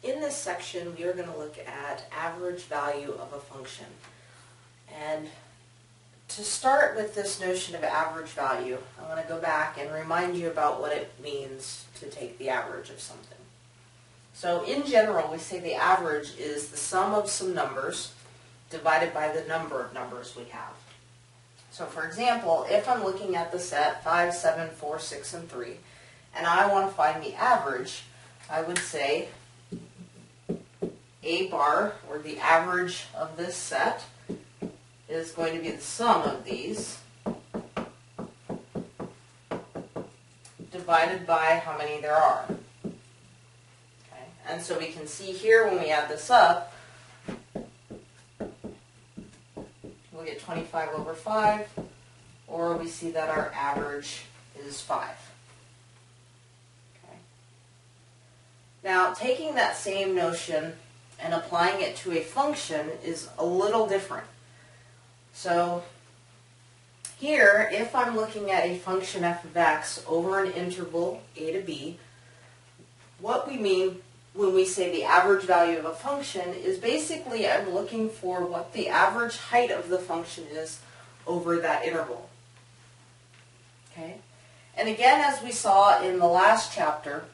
In this section, we are going to look at average value of a function. And to start with this notion of average value, I want to go back and remind you about what it means to take the average of something. So in general, we say the average is the sum of some numbers divided by the number of numbers we have. So for example, if I'm looking at the set 5, 7, 4, 6, and 3, and I want to find the average, I would say A bar, or the average of this set, is going to be the sum of these divided by how many there are. Okay. And so we can see here when we add this up, we'll get 25 over 5, or we see that our average is 5. Okay. Now, taking that same notion and applying it to a function is a little different. So here, if I'm looking at a function f of x over an interval a to b, what we mean when we say the average value of a function is basically I'm looking for what the average height of the function is over that interval. Okay? And again, as we saw in the last chapter,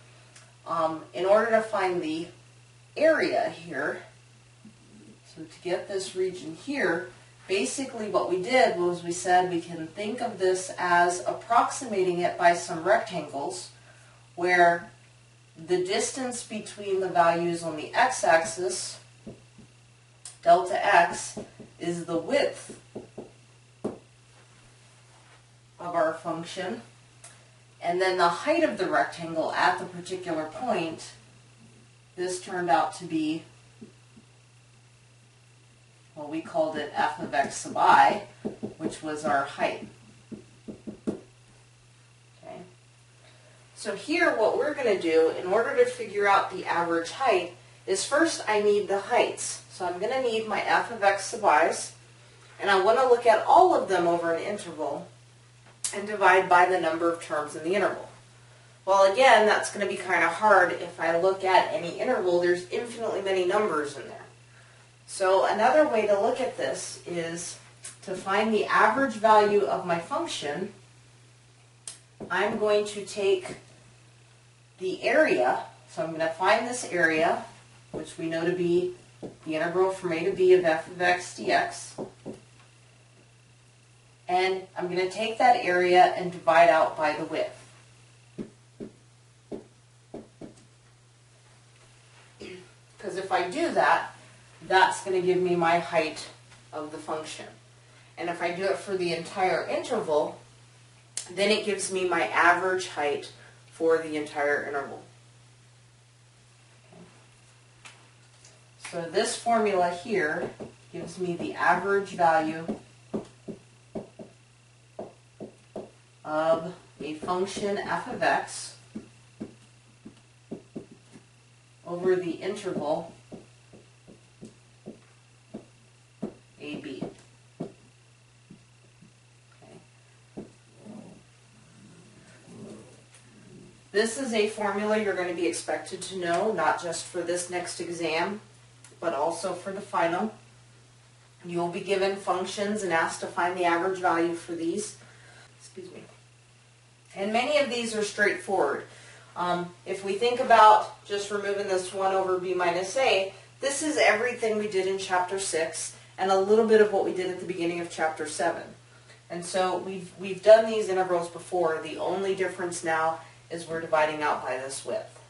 in order to find the area here, so to get this region here, basically what we did was we said we can think of this as approximating it by some rectangles where the distance between the values on the x-axis, delta x, is the width of our function, and then the height of the rectangle at the particular point, this turned out to be, well, we called it f of x sub I, which was our height. Okay. So here what we're going to do in order to figure out the average height is first I need the heights. So I'm going to need my f of x sub i's, and I want to look at all of them over an interval and divide by the number of terms in the interval. Well, again, that's going to be kind of hard. If I look at any interval, there's infinitely many numbers in there. So another way to look at this is to find the average value of my function. I'm going to take the area, so I'm going to find this area, which we know to be the integral from a to b of f of x dx, and I'm going to take that area and divide out by the width. Because if I do that, that's going to give me my height of the function. And if I do it for the entire interval, then it gives me my average height for the entire interval. Okay. So this formula here gives me the average value of a function f of x over the interval AB. Okay. This is a formula you're going to be expected to know, not just for this next exam, but also for the final. You will be given functions and asked to find the average value for these. Excuse me. And many of these are straightforward. If we think about just removing this 1 over b minus a, this is everything we did in chapter 6 and a little bit of what we did at the beginning of chapter 7. And so we've done these integrals before. The only difference now is we're dividing out by this width.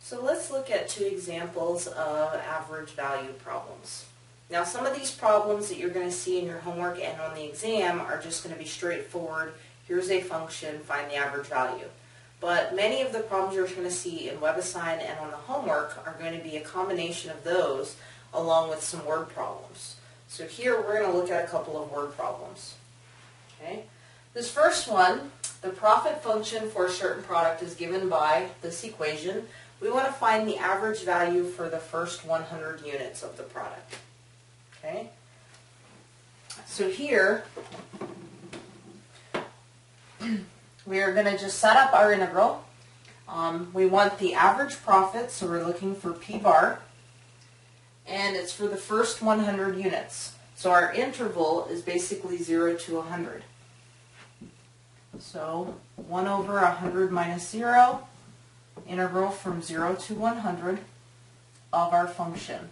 So let's look at 2 examples of average value problems. Now some of these problems that you're going to see in your homework and on the exam are just going to be straightforward. Here's a function, find the average value. But many of the problems you're going to see in WebAssign and on the homework are going to be a combination of those along with some word problems. So here we're going to look at a couple of word problems. Okay. This first one, the profit function for a certain product is given by this equation. We want to find the average value for the first 100 units of the product. Okay. So here we are going to just set up our integral. We want the average profit, so we're looking for P bar, and it's for the first 100 units. So our interval is basically 0 to 100. So 1 over 100 minus 0, integral from 0 to 100 of our function.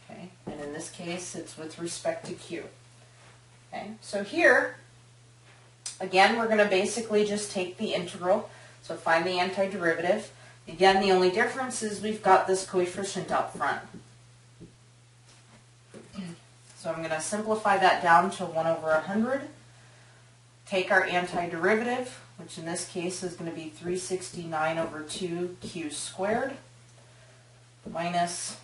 Okay, and in this case it's with respect to Q. Okay, so here, again, we're going to basically just take the integral, so find the antiderivative. Again, the only difference is we've got this coefficient up front. So I'm going to simplify that down to 1 over 100. Take our antiderivative, which in this case is going to be 369 over 2q squared, minus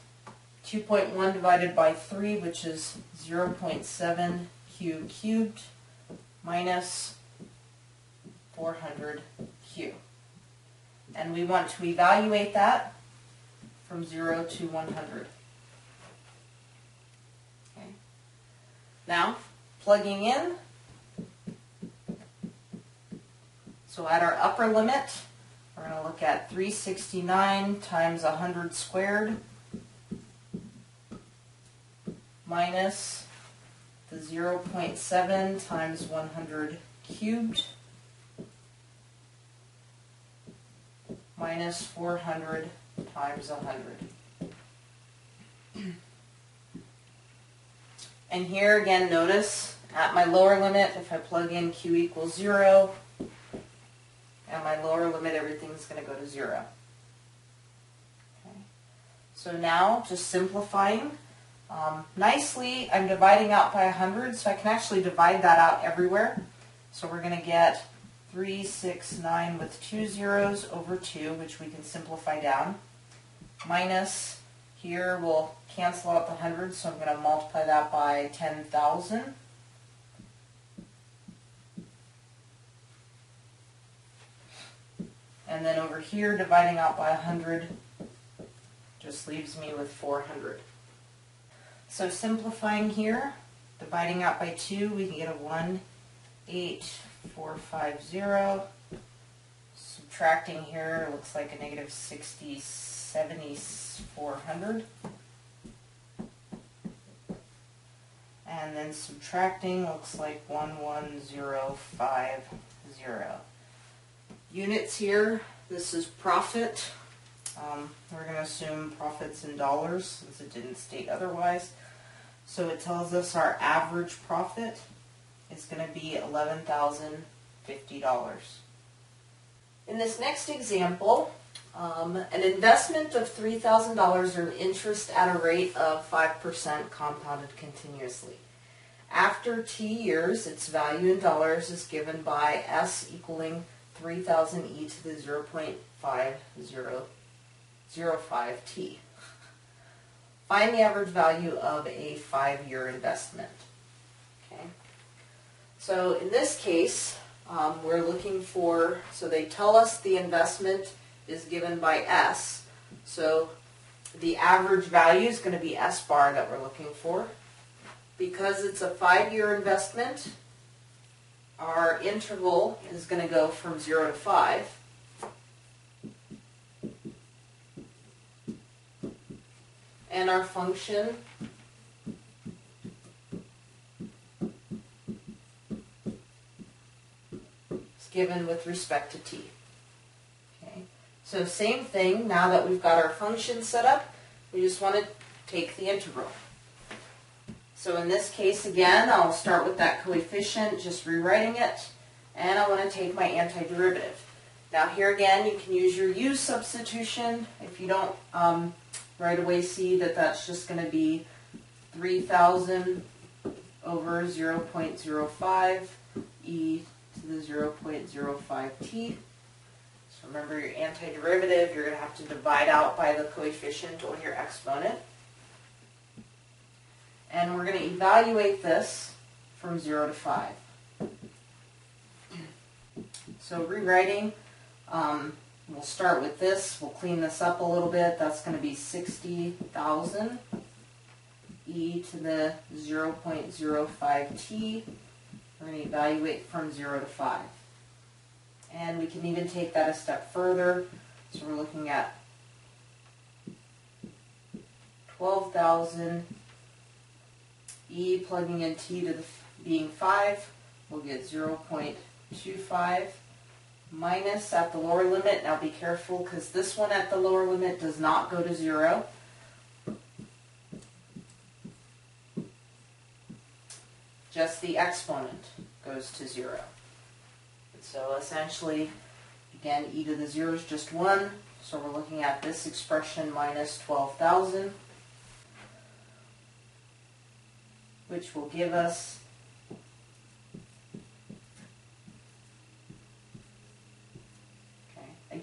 2.1 divided by 3, which is 0.7 q cubed, minus 400q. And we want to evaluate that from 0 to 100. Okay. Now, plugging in, so at our upper limit, we're going to look at 369 times 100 squared minus the 0.7 times 100 cubed minus 400 times 100. And here again, notice at my lower limit, if I plug in q equals 0, at my lower limit everything's going to go to 0. Okay. So now, just simplifying, nicely I'm dividing out by 100, so I can actually divide that out everywhere. So we're going to get 369 with 2 zeros over 2, which we can simplify down, minus, here we'll cancel out the 100, so I'm going to multiply that by 10,000. And then over here, dividing out by 100 just leaves me with 400. So simplifying here, dividing out by 2, we can get a 18450. Subtracting here looks like a negative 7400. And then subtracting looks like 11050. Units here, this is profit. We're going to assume profits in dollars since it didn't state otherwise. So it tells us our average profit is going to be $11,050. In this next example, an investment of $3,000 earned interest at a rate of 5% compounded continuously. After T years, its value in dollars is given by S equaling 3,000 e to the 0.5005t. Find the average value of a 5-year investment. Okay. So in this case, we're looking for, so they tell us the investment is given by S. So the average value is going to be S bar that we're looking for. Because it's a 5-year investment, our interval is going to go from 0 to 5. And our function is given with respect to t. Okay. So same thing, now that we've got our function set up, we just want to take the integral. So in this case, again, I'll start with that coefficient, just rewriting it, and I want to take my antiderivative. Now here again, you can use your u substitution. If you don't right away see that that's just going to be 3,000 over 0.05 e to the 0.05t. So remember your antiderivative, you're going to have to divide out by the coefficient or your exponent. And we're going to evaluate this from 0 to 5. So rewriting, we'll start with this. We'll clean this up a little bit. That's going to be 60,000 e to the 0.05t. We're going to evaluate from 0 to 5. And we can even take that a step further. So we're looking at 12,000 e plugging in t to the being 5. We'll get 0.25 minus at the lower limit. Now be careful because this one at the lower limit does not go to 0. Just the exponent goes to 0. So essentially, again, e to the 0 is just 1. So we're looking at this expression minus 12,000, which will give us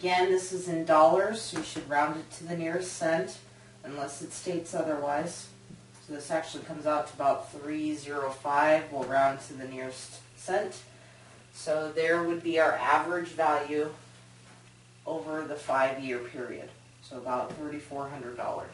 again, this is in dollars, so you should round it to the nearest cent, unless it states otherwise. So this actually comes out to about 305. We'll round to the nearest cent. So there would be our average value over the 5-year period. So about $3,400.